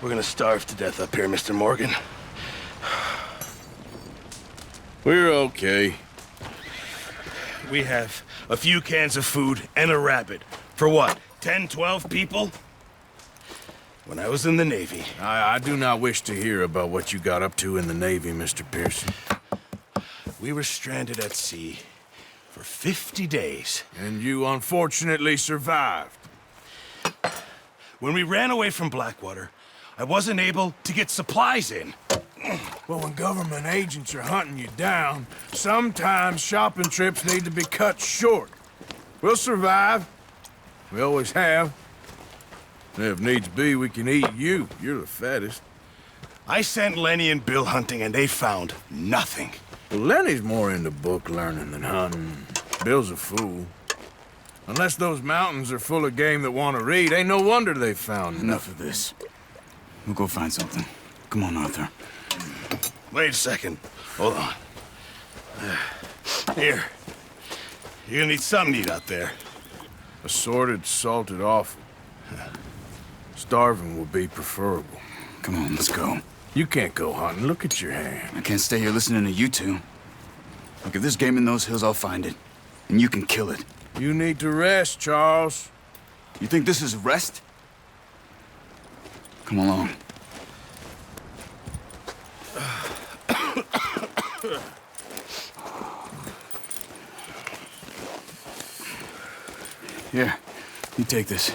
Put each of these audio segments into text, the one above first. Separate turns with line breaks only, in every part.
We're gonna starve to death up here, Mr. Morgan.
We're okay.
We have a few cans of food and a rabbit. For what, 10, 12 people? When I was in the Navy...
I do not wish to hear about what you got up to in the Navy, Mr. Pearson.
We were stranded at sea for 50 days.
And you unfortunately survived.
When we ran away from Blackwater, I wasn't able to get supplies in.
Well, when government agents are hunting you down, sometimes shopping trips need to be cut short. We'll survive. We always have. And if needs be, we can eat you. You're the fattest.
I sent Lenny and Bill hunting, and they found nothing.
Well, Lenny's more into book learning than hunting. Bill's a fool. Unless those mountains are full of game that want to read, ain't no wonder they found
Enough of this. We'll go find something. Come on, Arthur.
Wait a second. Hold on. Here. You're gonna need something to eat out there.
Assorted, salted offal. Starving would be preferable.
Come on, let's go.
You can't go hunting. Look at your hand.
I can't stay here listening to you two. Look, if there's game in those hills, I'll find it. And you can kill it.
You need to rest, Charles.
You think this is rest? Come along. Here, you take this.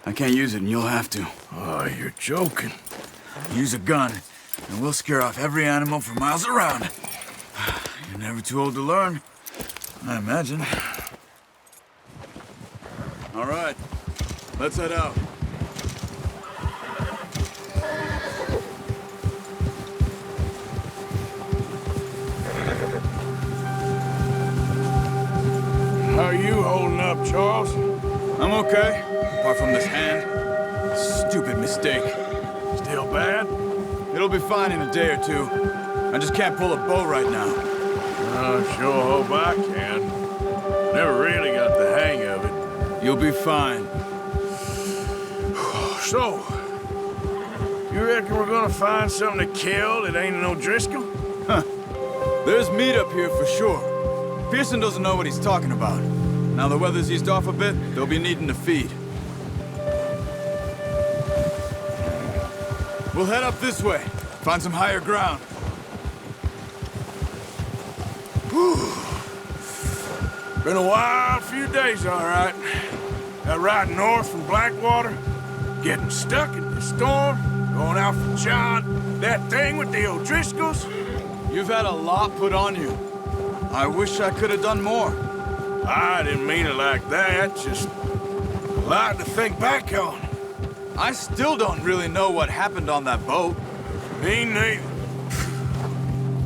I can't use it, and you'll have to.
Oh, you're joking.
Use a gun, and we'll scare off every animal for miles around. You're never too old to learn, I imagine. All right, let's head out.
How are you holding up, Charles?
I'm okay, apart from this hand. Stupid mistake.
Still bad?
It'll be fine in a day or two. I just can't pull a bow right now.
I sure hope I can. Never really got the hang of it.
You'll be fine.
So, you reckon we're gonna find something to kill that ain't no Driscoll?
Huh. There's meat up here for sure. Pearson doesn't know what he's talking about. Now the weather's eased off a bit, they'll be needing to feed. We'll head up this way, find some higher ground.
Whew. Been a wild few days, all right. That ride north from Blackwater, getting stuck in the storm, going out for John, that thing with the O'Driscolls.
You've had a lot put on you. I wish I could have done more.
I didn't mean it like that, just a lot to think back on.
I still don't really know what happened on that boat.
Me neither.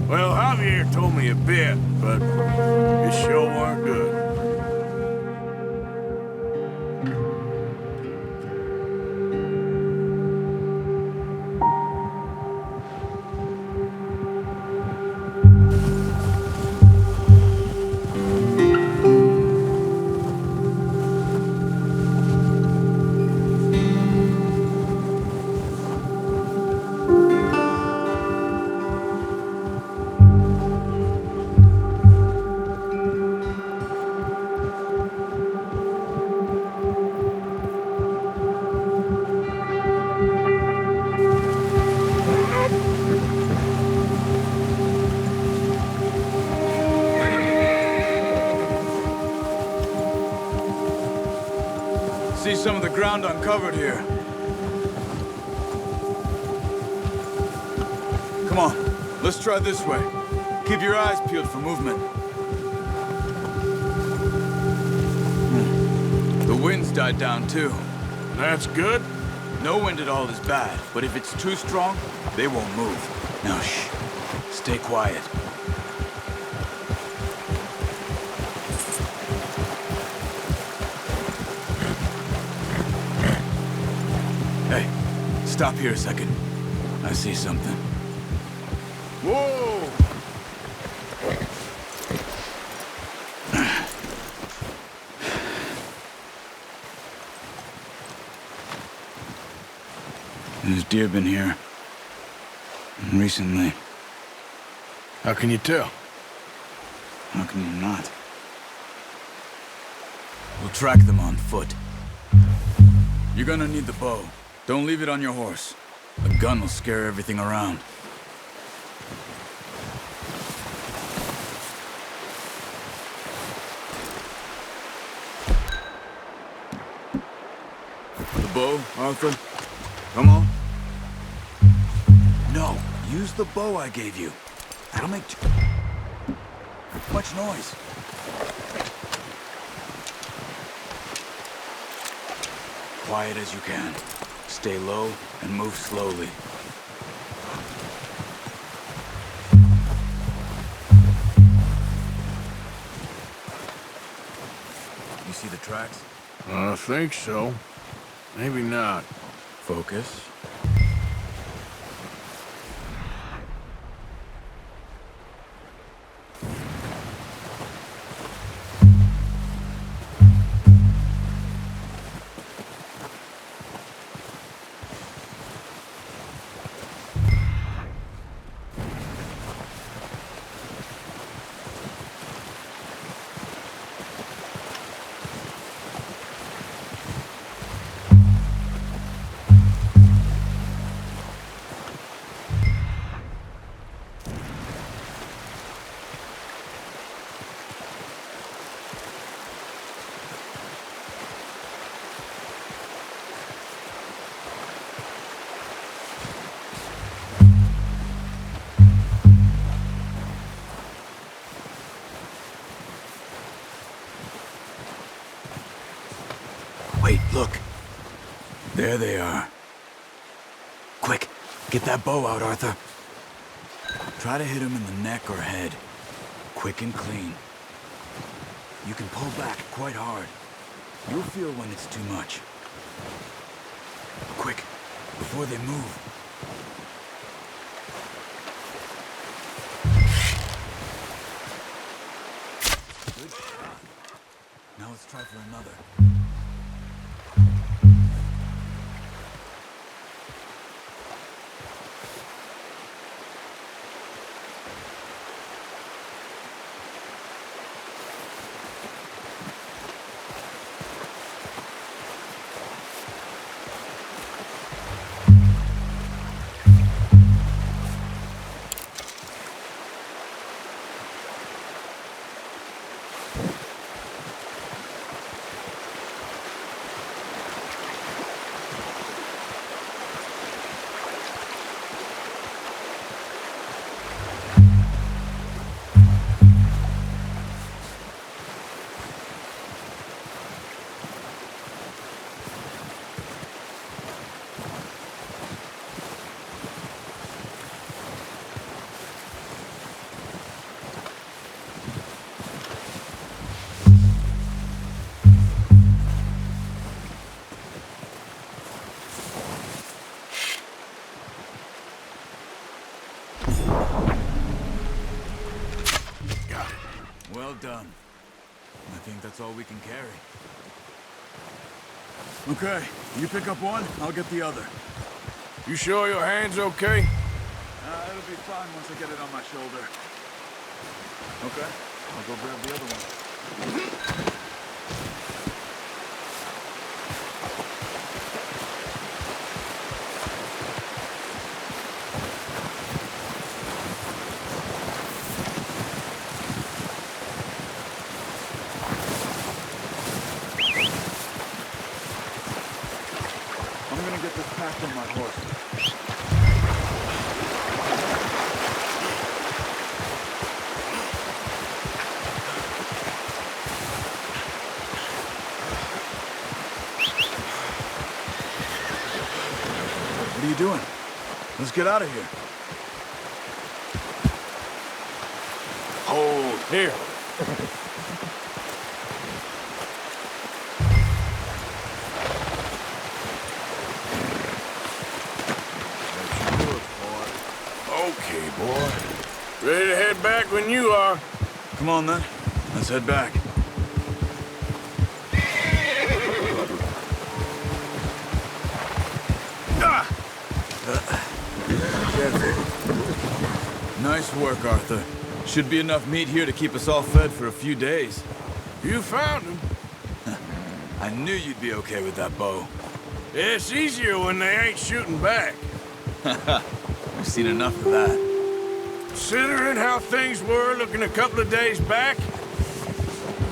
Well, Javier told me a bit, but it sure weren't good.
See some of the ground uncovered here. Come on, let's try this way. Keep your eyes peeled for movement. The wind's died down too.
That's good.
No wind at all is bad, but if it's too strong, they won't move. Now shh, stay quiet. Hey, stop here a second. I see something.
Whoa!
There's deer been here. Recently.
How can you tell?
How can you not? We'll track them on foot. You're gonna need the bow. Don't leave it on your horse. A gun will scare everything around. The bow, Arthur? Come on. No, use the bow I gave you. That'll make too much noise. Quiet as you can. Stay low and move slowly. You see the tracks?
I think so. Maybe not.
Focus. Wait, look. There they are. Quick, get that bow out, Arthur. Try to hit him in the neck or head. Quick and clean. You can pull back quite hard. You'll feel when it's too much. Quick, before they move. Good shot. Now let's try for another. Well done. I think that's all we can carry. Okay, you pick up one, I'll get the other.
You sure your hand's okay?
It'll be fine once I get it on my shoulder. Okay, I'll go grab the other one. I'm gonna get this packed on my horse. What are you doing? Let's get out of here.
Hold. Here. Okay, boy. Ready to head back when you are.
Come on then. Let's head back. Nice work, Arthur. Should be enough meat here to keep us all fed for a few days.
You found him.
I knew you'd be okay with that bow.
It's easier when they ain't shooting back.
We've seen enough of that.
Considering how things were looking a couple of days back,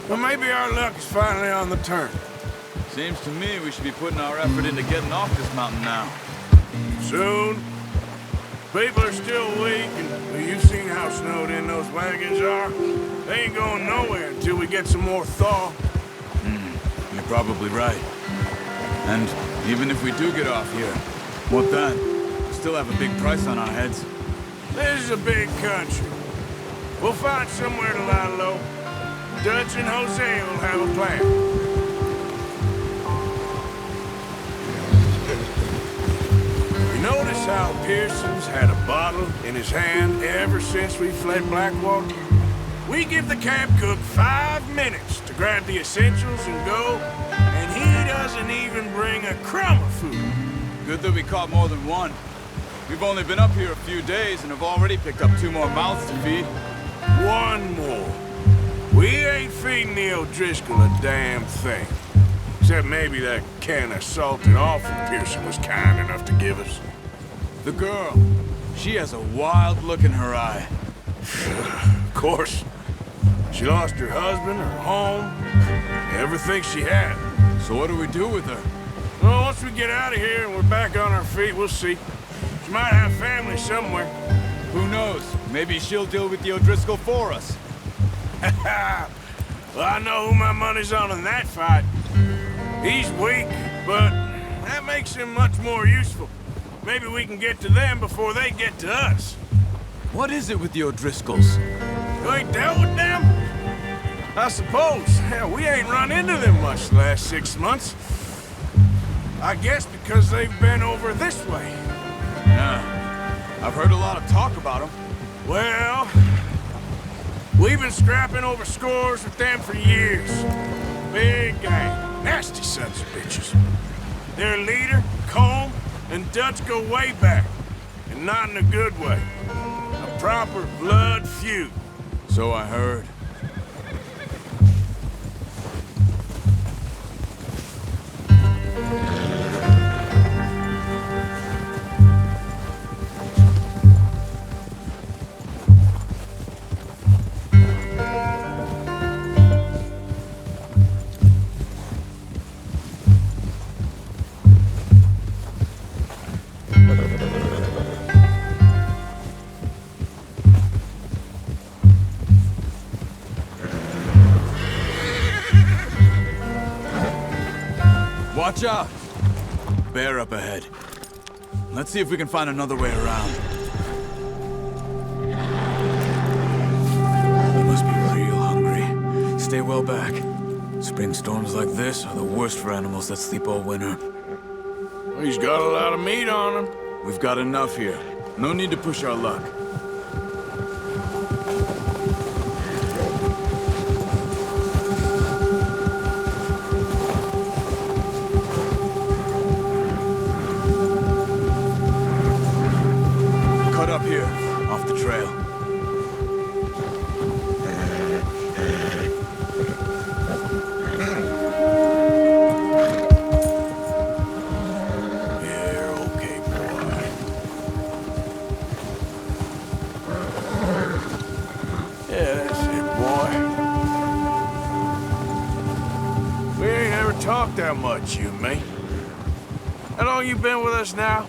well, maybe our luck is finally on the turn.
Seems to me we should be putting our effort into getting off this mountain now.
Soon. People are still weak, and you've seen how snowed in those wagons are. They ain't going nowhere until we get some more thaw.
You're probably right. And even if we do get off here, what then? We still have a big price on our heads.
This is a big country. We'll find somewhere to lie low. Dutch and Jose will have a plan. You notice how Pearson's had a bottle in his hand ever since we fled Blackwater? We give the camp cook 5 minutes to grab the essentials and go, and he doesn't even bring a crumb of food.
Good that we caught more than one. We've only been up here a few days and have already picked up 2 more mouths to feed.
1 more. We ain't feeding the O'Driscoll a damn thing. Except maybe that can of salted offal Pearson was kind enough to give us.
The girl, she has a wild look in her eye.
Of course. She lost her husband, her home, everything she had.
So what do we do with her?
Well, once we get out of here and we're back on our feet, we'll see. She might have family somewhere.
Who knows? Maybe she'll deal with the O'Driscoll for us.
Well, I know who my money's on in that fight. He's weak, but that makes him much more useful. Maybe we can get to them before they get to us.
What is it with the O'Driscolls?
You ain't dealt with them? I suppose. Hell, we ain't run into them much the last 6 months. I guess because they've been over this way.
Yeah, I've heard a lot of talk about them.
Well, we've been scrapping over scores with them for years. Big gang, nasty sons of bitches. Their leader, Colm, and Dutch go way back, and not in a good way. A proper blood feud.
So I heard. Watch out! Bear up ahead. Let's see if we can find another way around. You must be real hungry. Stay well back. Spring storms like this are the worst for animals that sleep all winter.
Well, he's got a lot of meat on him.
We've got enough here. No need to push our luck. Cut up here, off the trail.
Yeah, okay, boy. Yeah, that's it, boy. We ain't ever talked that much, you and me. How long you been with us now?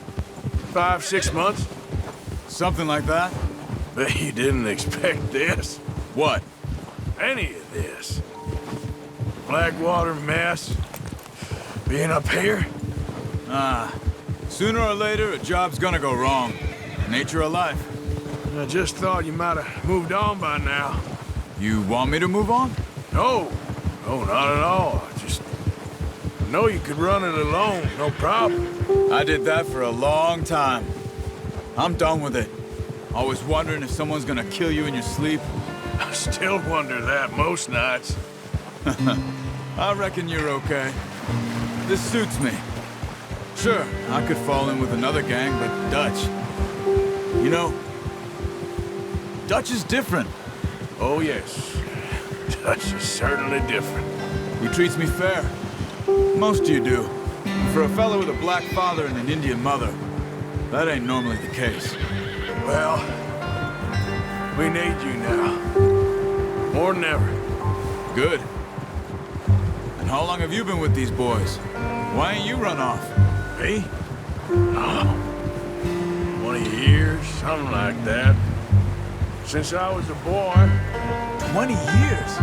5, 6 months?
Something like that?
Bet you didn't expect this.
What?
Any of this. Blackwater mess. Being up here.
Sooner or later, a job's gonna go wrong. Nature of life.
I just thought you might have moved on by now.
You want me to move on?
No. No, not at all. I know you could run it alone, no problem.
I did that for a long time. I'm done with it. Always wondering if someone's gonna kill you in your sleep.
I still wonder that most nights.
I reckon you're okay. This suits me. Sure, I could fall in with another gang, but Dutch. You know, Dutch is different.
Oh, yes. Dutch is certainly different.
He treats me fair. Most of you do. For a fellow with a black father and an Indian mother, that ain't normally the case.
Well, we need you now. More than ever.
Good. And how long have you been with these boys? Why ain't you run off?
Me? Oh, 20 years, something like that. Since I was a boy.
20 years?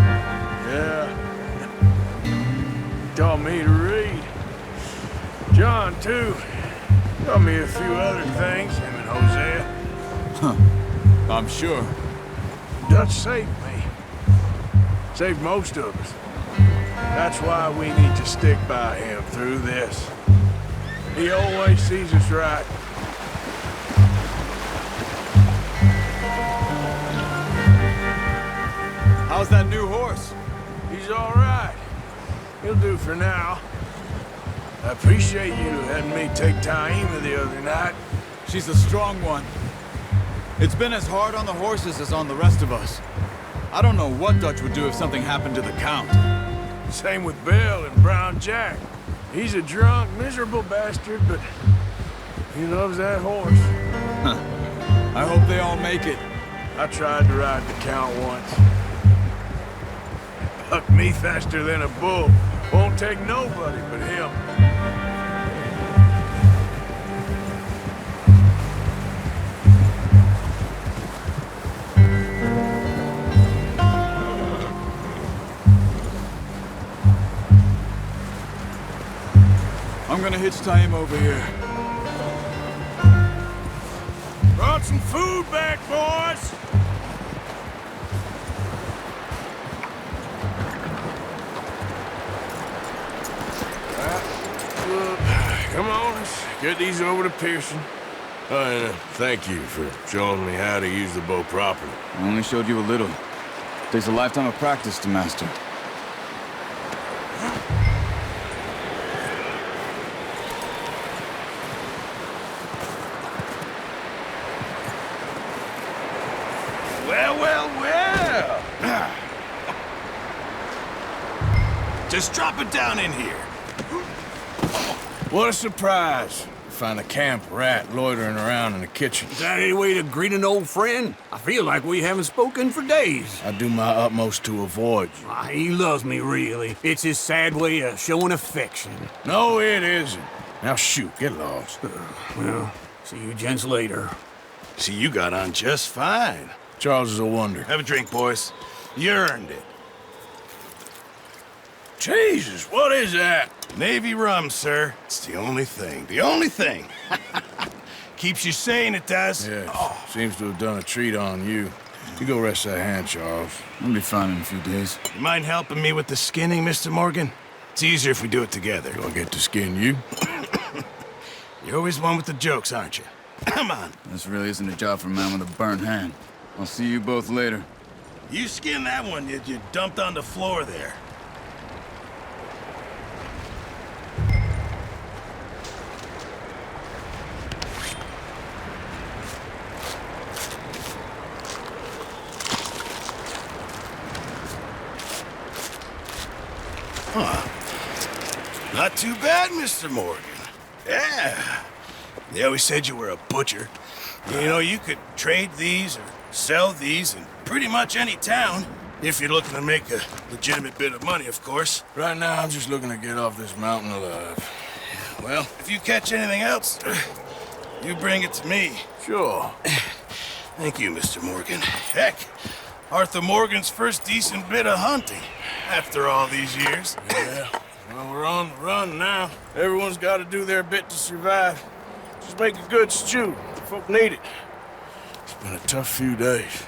Yeah. Taught me to read. John, too. Taught me a few other things, him and Hosea.
I'm sure.
Dutch saved me. Saved most of us. That's why we need to stick by him through this. He always sees us right.
How's that new horse?
He's all right. He'll do for now. I appreciate you letting me take Taima the other night.
She's a strong one. It's been as hard on the horses as on the rest of us. I don't know what Dutch would do if something happened to the Count.
Same with Bill and Brown Jack. He's a drunk, miserable bastard, but he loves that horse.
I hope they all make it.
I tried to ride the Count once. Bucked me faster than a bull. Won't take nobody but him.
I'm gonna hitch Taima over here.
Brought some food back, boys! Come on, let's get these over to Pearson. And thank you for showing me how to use the bow properly.
I only showed you a little. Takes a lifetime of practice to master.
Well, well, well. Just drop it down in here.
What a surprise. Find a camp rat loitering around in the kitchen.
Is that any way to greet an old friend? I feel like we haven't spoken for days.
I do my utmost to avoid you.
He loves me, really. It's his sad way of showing affection.
No, it isn't. Now shoot, get lost.
Well, see you gents later.
See, you got on just fine.
Charles is a wonder.
Have a drink, boys. You earned it.
Jesus, what is that?
Navy rum, sir. It's the only thing. The only thing. Keeps you sane, it does.
Yeah, seems to have done a treat on you. You go rest that hand, Charles.
I'll be fine in a few days.
You mind helping me with the skinning, Mr. Morgan? It's easier if we do it together.
Do I get to skin you?
You're always one with the jokes, aren't you? Come on.
This really isn't a job for a man with a burnt hand. I'll see you both later.
You skin that one you dumped on the floor there. Not too bad, Mr. Morgan. Yeah. They always said you were a butcher. You know, you could trade these or sell these in pretty much any town. If you're looking to make a legitimate bit of money, of course.
Right now, I'm just looking to get off this mountain alive.
Well, if you catch anything else, you bring it to me.
Sure.
Thank you, Mr. Morgan. Heck, Arthur Morgan's first decent bit of hunting after all these years.
Yeah. Well, we're on the run now. Everyone's got to do their bit to survive. Just make a good stew. Folk need it. It's been a tough few days.